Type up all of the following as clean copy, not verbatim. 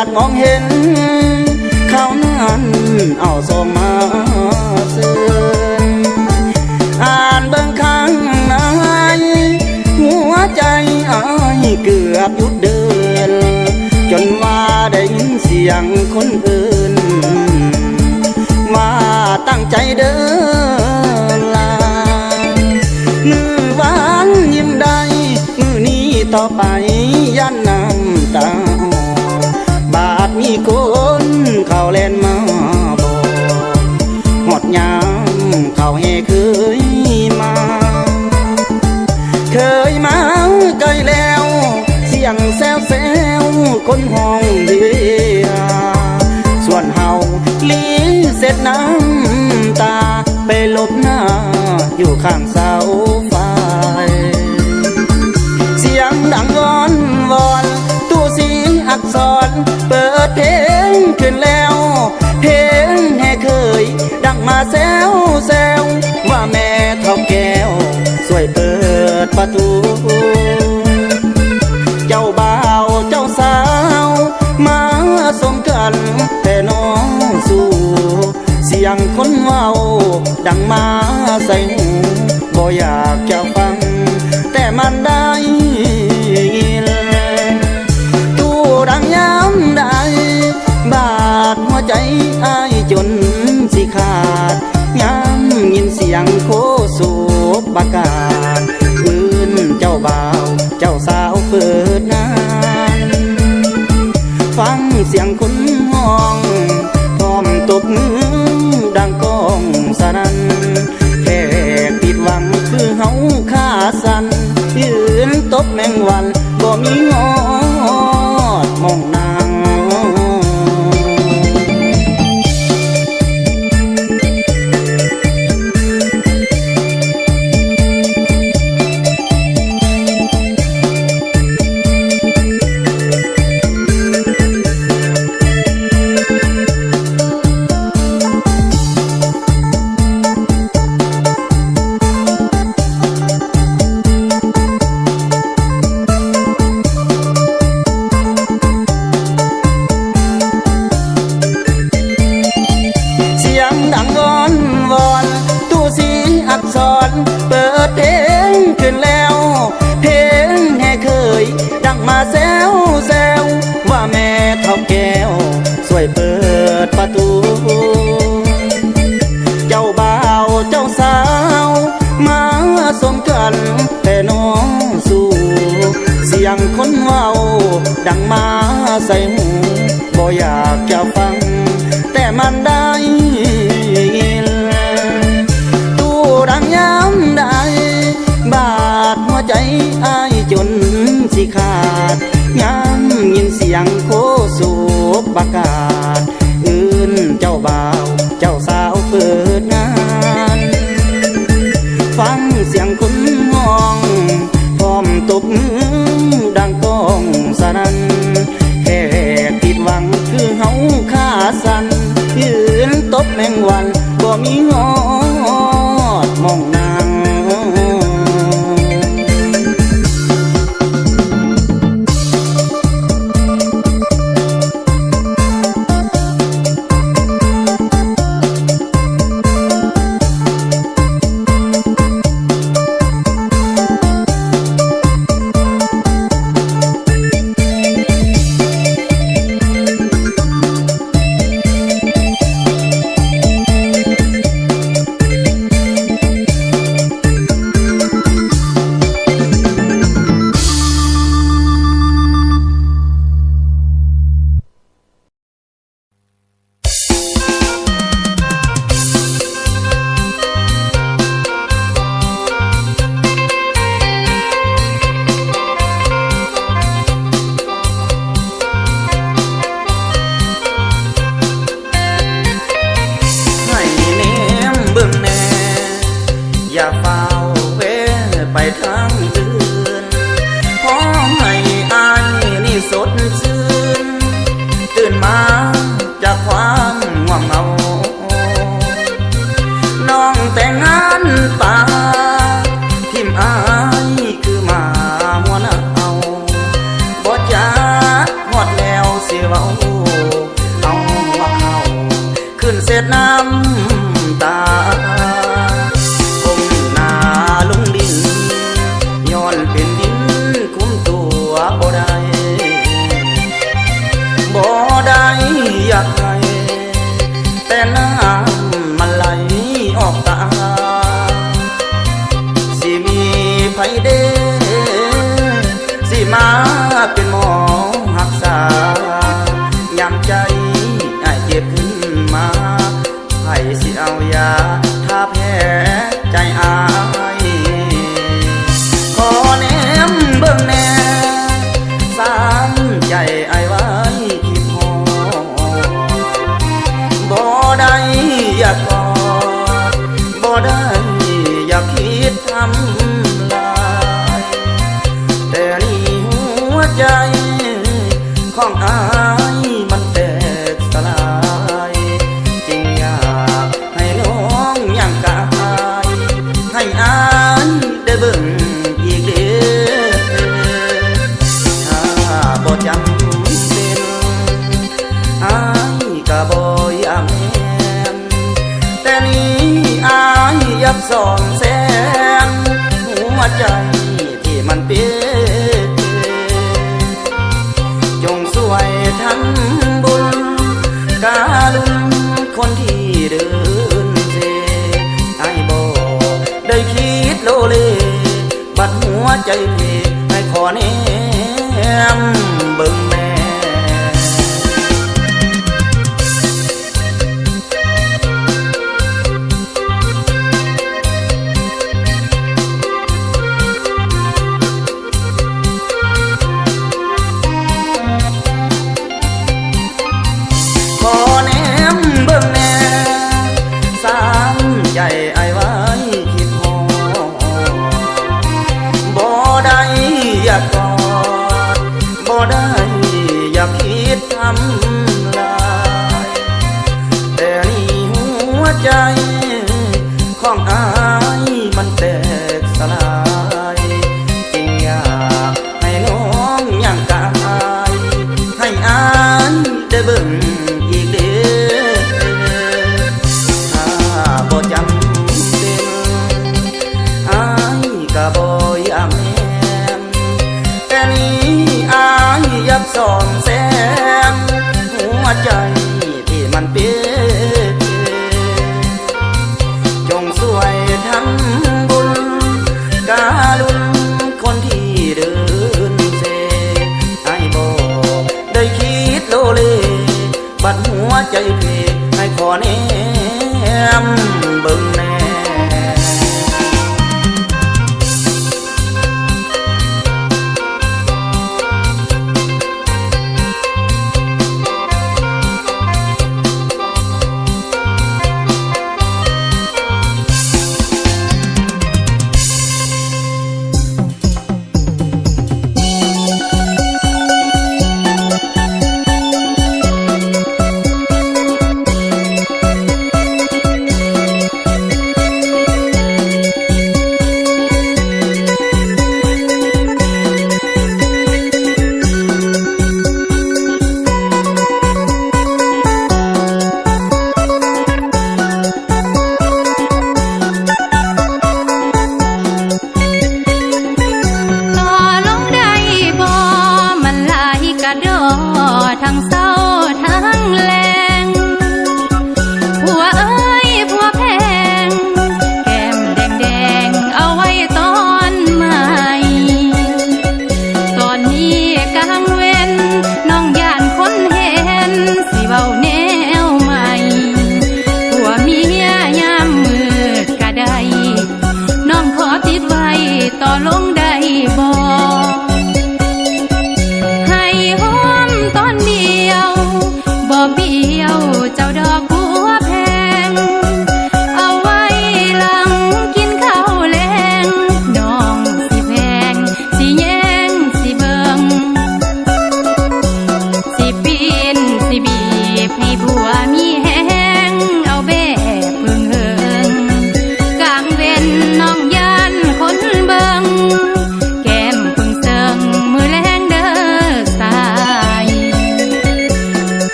อาจมองเห็นเขานั้นเอาส่งมาซื้ออ่านเบิ่งข้างในหัวใจอ้ายเกือบหยุดเดินจนว่าได้ยินเสียงคนอื่นว่าตั้งใจเดินลามือหวานยิ้มได้มือนี้ต่อไปยันน้ำตาบาดมีคนเขาเล่นมาบอกหดยามเขาให้เคยมาไกลแล้วเสียงแซวแซวคนห้องเดียส่วนเฮาลีเสร็จน้ำตาไปลบหน้าอยู่ข้างเสาไฟเสียงดังวอนวอนตู้สีอักษรเปิดเพลงขึ้นแล้วเพลงแห่เคยดังมาแซวแซวว่าแม่เท่าแก้วช่วยเปิดประตูเจ้าบ่าวเจ้าสาวมาสมกันแต่น้องสู่เสียงคนเว้าดังมาใส่หูบ่อยากจะฟังแต่มันได้ยินตู้ดังย้ำได้บาดหัวใจอ้ายจนสิขาดย้ำยินเสียงโคสูบประกาศคืนเจ้าบ่าวเจ้าสาวเปิดงานฟังเสียงคนห้องพร้อมตบมือดังก้องสนั่นแค่ผิดหวังคือเฮาขาสั่นยืนตบแมงวันบ่มีงอดมองนางเปิดเพลงขึ้นแล้วเพลงแห่เคยดังมาแซวแซวว่าแม่เท่าแก้วช่วยเปิดประตูเจ้าบ่าวเจ้าสาวมาสมกันแต่น้องสู่เสียงคนเว้าดังมาใส่หูบ่อยากจะฟังแต่มันได้ยินดังย้ำได้บาดหัวใจอ้ายจนสิขาดย้ำยินเสียงโคสูบประกาศอื่นเจ้าบ่าวเจ้าสาวเปิดงานฟังเสียงคนห้องพร้อมตบมือดังก้องสนั่นแค่ผิดหวังคือเฮาขาสั่นยืนตบแมงวันบ่มีงอมองนาง เว้าเอาหัวเข้าขึ้นเศษน้ำตาก้มหน้าลงดินย้อนเป็นดินคุมตัวบ่ได้อยากให้แต่น้ำมันไหลออกตาสิมีไผเด้สิมาเป็นหมอรักษายามใจเจ็บขึ้นมาไผสิเอายาถ้าแพ้ใจอายขอแนมเบิ่งแน่สามใจอายไว้บ่ได้อยากกอดบ่ได้อยากคิดทำลายแต่นี่หัวใจของอายมันแตกสลายจึงอยากให้น้องยังกายให้อายได้เบิ่งอีกเด้อถ้าบ่จำเป็นอายก็บ่อยากแต่นี้อายอยากส่องแสงหัวใจที่มันเปลี่ยนจงสวยทั้งบุญกาลุนคนที่เดินเซไอ้บ่ได้คิดโลเลบัดหัวใจเพให้ขอแนมเบิ่งแม่ใจไอ้ไว้คิดฮอบ่ได้อยากกอดบ่ได้อยากคิดทำลายแต่นี่หัวใจของอายมันแตกสลายจึงอยากให้น้องยังกายให้อายได้เบิ่งอีกเด้อบ่จำเป็นอายก็บ่อยากแม่นแต่นี้อายอยากส่องแสงหัวใจที่มันเปลี่ยนจงสวยทั้งบุญกาลุนคนที่เดินเซไอ้บ่ได้คิดโลเลบัดหัวใจเพให้ขอแนมเบิ่งแน่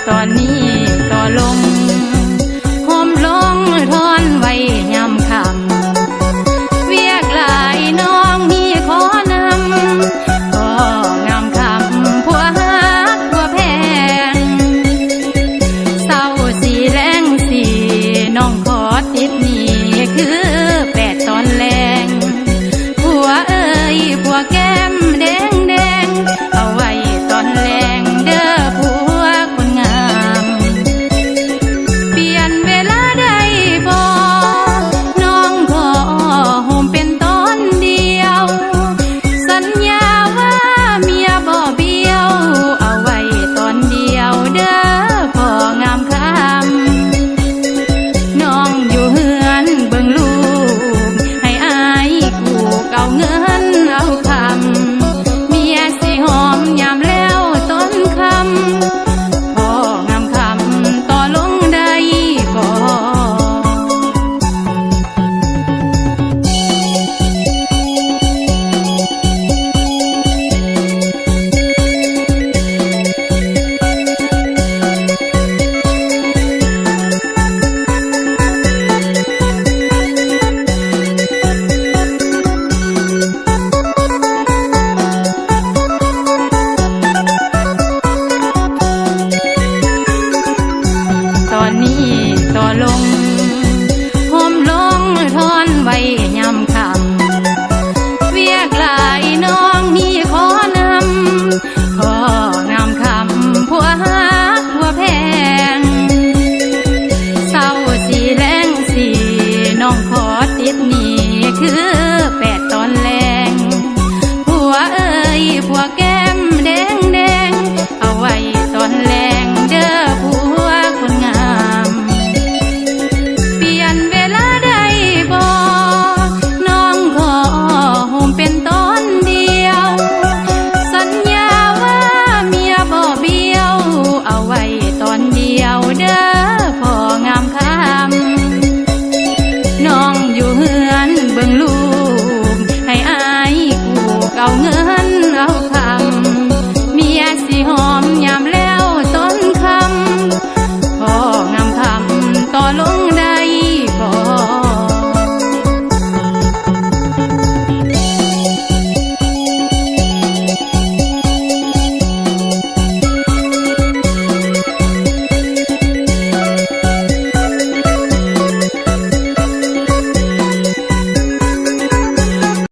ตอนนี้